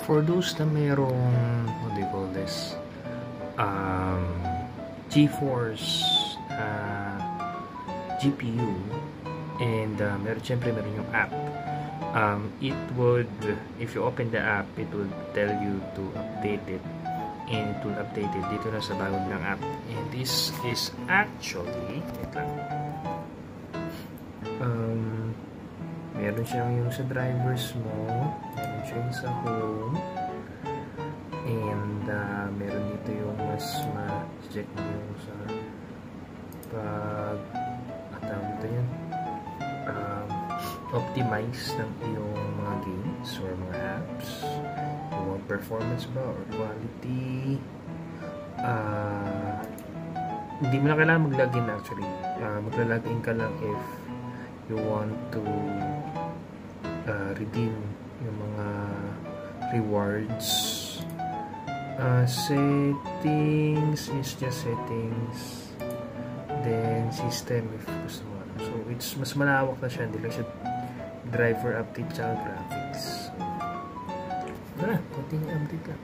For those na mayroong, what do you call this, GeForce GPU, and syempre meron yung app, it would, if you open the app, it would tell you to update it, and it will update it dito na sa bagong ng app. And this is actually, wait lang, meron siyang yung sa drivers mo, meron siyang sa home, and meron dito yung mas ma-check mo yung sa pag dito yan, optimize ng iyong mga games or mga apps, yung performance ba or quality. Hindi mo na kailangan mag-login actually, magla-login ka lang if you want to redeem yung mga rewards. Settings is just settings, then system if gusto mo. So it's mas malawak na siya, hindi lang siya driver update tsaka graphics. So, konting update lang.